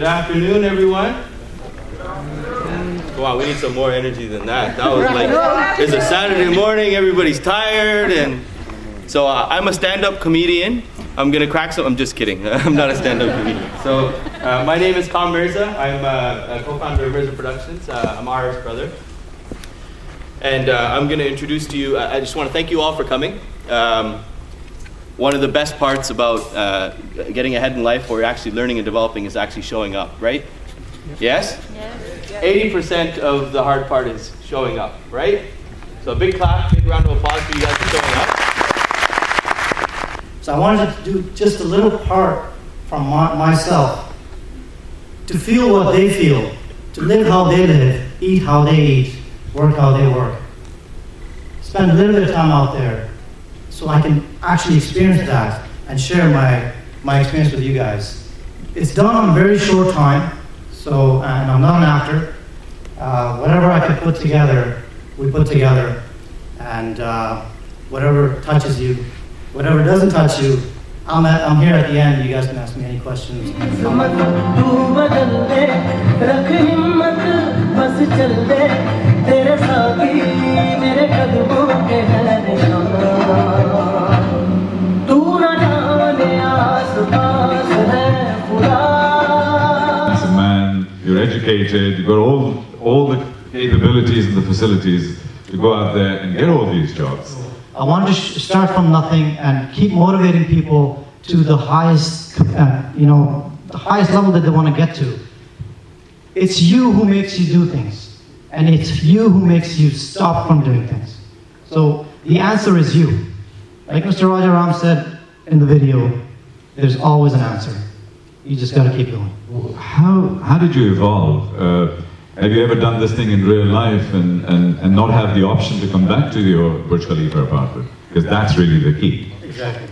afternoon, everyone. Come on, we need some more energy than that. That was like, it's a Saturday morning, everybody's tired, and so I'm a stand-up comedian. I'm gonna crack some, I'm just kidding. I'm not a stand-up comedian. So my name is Arif Mirza. I'm a co-founder of Mirza Productions. I'm Arif's brother. And I'm gonna introduce to you, I just wanna thank you all for coming. One of the best parts about getting ahead in life or actually learning and developing is actually showing up, right? Yes? Yes. 80% of the hard part is showing up, right? So a big clap, big round of applause for you guys for showing up. So I wanted to do just a little part from myself to feel what they feel, to live how they live, eat how they eat, work how they work. Spend a little bit of time out there so I can actually experience that and share my experience with you guys. It's done in a very short time, so, and I'm not an actor. Whatever I could put together, we put together, and whatever touches you, whatever doesn't touch you, I'm here at the end. You guys can ask me any questions. As a man, you're educated, you've got all the capabilities and the facilities to go out there and get all these jobs. I wanted to start from nothing and keep motivating people to the highest, the highest level that they want to get to. It's you who makes you do things, and it's you who makes you stop from doing things. So the answer is you. Like Mr. Rajaram said in the video, there's always an answer. You just got to keep going. How did you evolve? Have you ever done this thing in real life and not have the option to come back to your Burj Khalifa apartment? Because that's really the key. Exactly.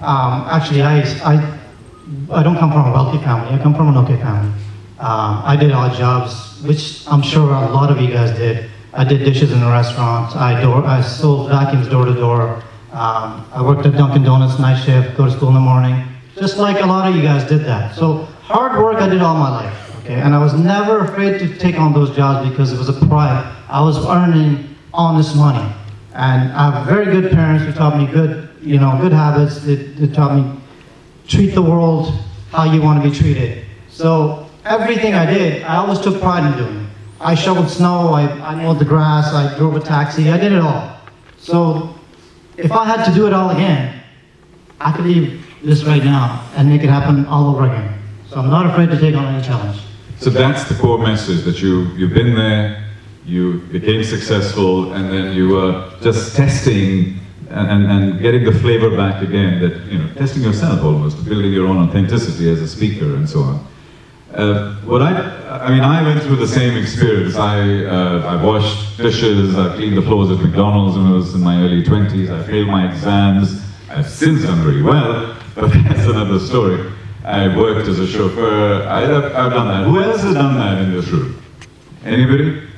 Actually, I don't come from a wealthy family. I come from an okay family. I did odd jobs, which I'm sure a lot of you guys did. I did dishes in a restaurant. I sold vacuums door to door. I worked at Dunkin' Donuts night shift, go to school in the morning. Just like a lot of you guys did that. So hard work I did all my life. Okay, and I was never afraid to take on those jobs because it was a pride. I was earning honest money, and I have very good parents who taught me good habits. They taught me treat the world how you want to be treated. So everything I did, I always took pride in doing. I shoveled snow, I mowed the grass, I drove a taxi, I did it all. So if I had to do it all again, I could leave this right now and make it happen all over again. So I'm not afraid to take on any challenge. So that's the core message, that you've been there, you became successful, and then you were just testing and getting the flavor back again, that, testing yourself almost, building your own authenticity as a speaker and so on. I went through the same experience. I washed dishes, I cleaned the floors at McDonald's when I was in my early 20s, I failed my exams. I've since done really well, but that's another story. I worked as a chauffeur. I've done that. Who else has done that in this room? Anybody?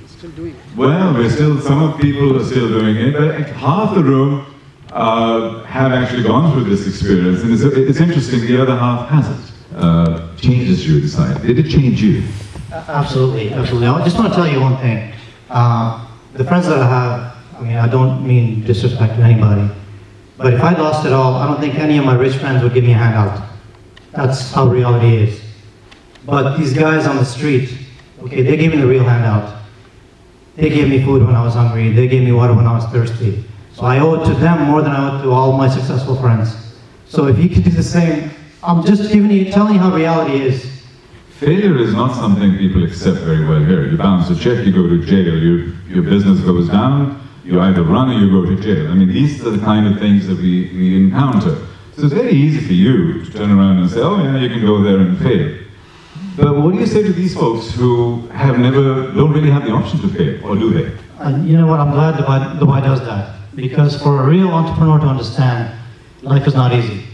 Still doing it. Well, some of people are still doing it, but half the room have actually gone through this experience, and it's interesting, the other half hasn't. Changes you inside. Did it change you? Absolutely, absolutely. I just want to tell you one thing. The friends that I have, I don't mean disrespect to anybody, but if I lost it all, I don't think any of my rich friends would give me a handout. That's how reality is. But these guys on the street, okay, they gave me the real handout. They gave me food when I was hungry. They gave me water when I was thirsty. So I owe it to them more than I owe it to all my successful friends. So if you could do the same, I'm just telling you how reality is. Failure is not something people accept very well here. You bounce a check, you go to jail. Your business goes down, you either run or you go to jail. These are the kind of things that we encounter. So it's very easy for you to turn around and say, oh yeah, you can go there and fail. But what do you say to these folks who don't really have the option to fail, or do they? And you know what, I'm glad Dubai does that. Because for a real entrepreneur to understand, life is not easy.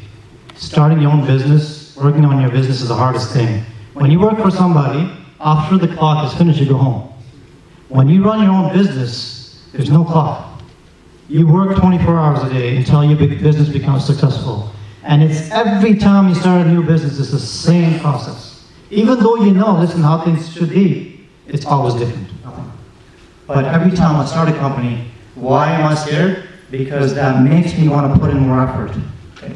Starting your own business, working on your business is the hardest thing. When you work for somebody, after the clock is finished, you go home. When you run your own business, there's no clock. You work 24 hours a day until your business becomes successful. And it's every time you start a new business, it's the same process. Even though you know, listen, how things should be, it's always different. But every time I start a company, why am I scared? Because that makes me want to put in more effort. Okay?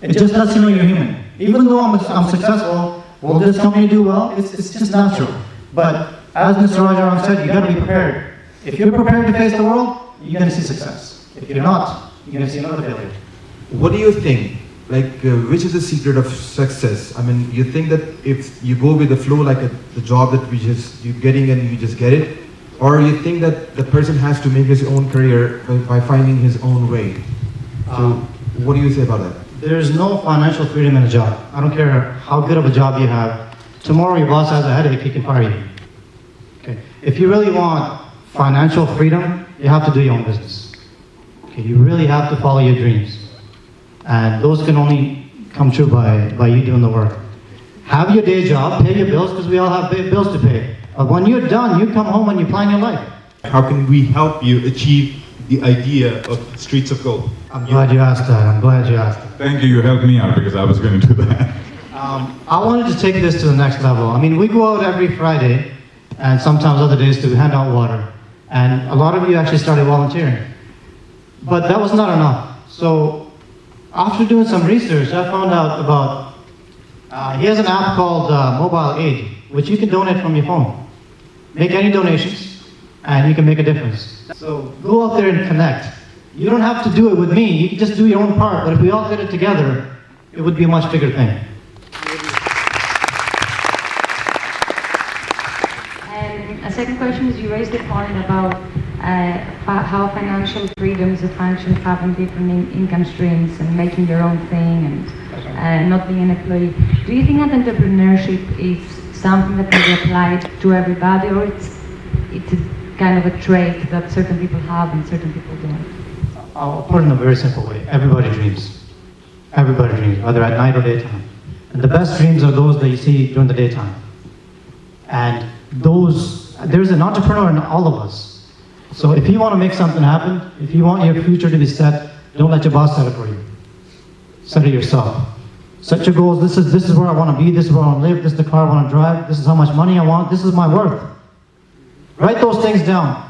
It just lets you know you're human. Even though I'm successful, will this company do well? It's just natural. But as Mr. Rajaram said, you got to be prepared. If you're prepared to face the world, you're going to see success. If you're not, you're going to see another failure. What do you think? Which is the secret of success? I mean, you think that if you go with the flow, like the job that you're getting and you just get it, or you think that the person has to make his own career by finding his own way? So, what do you say about that? There's no financial freedom in a job. I don't care how good of a job you have. Tomorrow your boss has a headache, he can fire you. Okay. If you really want financial freedom, you have to do your own business. Okay. You really have to follow your dreams. And those can only come true by you doing the work. Have your day job, pay your bills, because we all have bills to pay. But when you're done, you come home and you plan your life. How can we help you achieve the idea of Streets of Gold? I'm glad you asked that. I'm glad you asked that. Thank you helped me out because I was going to do that. I wanted to take this to the next level. I mean, we go out every Friday, and sometimes other days to hand out water. And a lot of you actually started volunteering. But that was not enough. So after doing some research, I found out about, he has an app called Mobile Aid, which you can donate from your phone. Make any donations, and you can make a difference. So go out there and connect. You don't have to do it with me, you can just do your own part, but if we all did it together, it would be a much bigger thing. A second question is, you raised the point about how financial freedom is a function of having different income streams and making your own thing and not being an employee. Do you think that entrepreneurship is something that can be applied to everybody, or it's a kind of a trait that certain people have and certain people don't? I'll put it in a very simple way. Everybody dreams. Everybody dreams, whether at night or daytime. And the best dreams are those that you see during the daytime. And there's an entrepreneur in all of us. So if you want to make something happen, if you want your future to be set, don't let your boss set it for you. Set it yourself. Set your goals. This is where I want to be. This is where I want to live. This is the car I want to drive. This is how much money I want. This is my worth. Write those things down.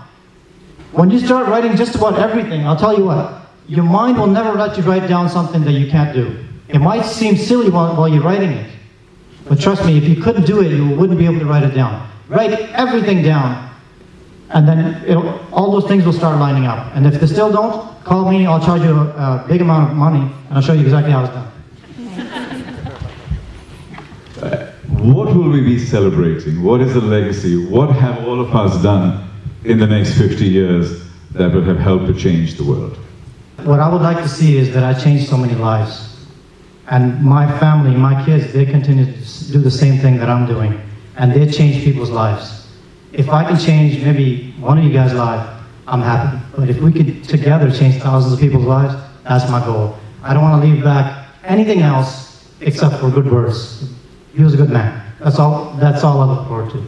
When you start writing just about everything, I'll tell you what, your mind will never let you write down something that you can't do. It might seem silly while you're writing it, but trust me, if you couldn't do it, you wouldn't be able to write it down. Write everything down, and then all those things will start lining up. And if they still don't, call me, I'll charge you a big amount of money, and I'll show you exactly how it's done. What will we be celebrating? What is the legacy? What have all of us done in the next 50 years that will have helped to change the world? What I would like to see is that I changed so many lives. And my family, my kids, they continue to do the same thing that I'm doing. And they change people's lives. If I can change maybe one of you guys' life, I'm happy. But if we could together change thousands of people's lives, that's my goal. I don't want to leave back anything else except for good words. He was a good man. That's all I look forward to.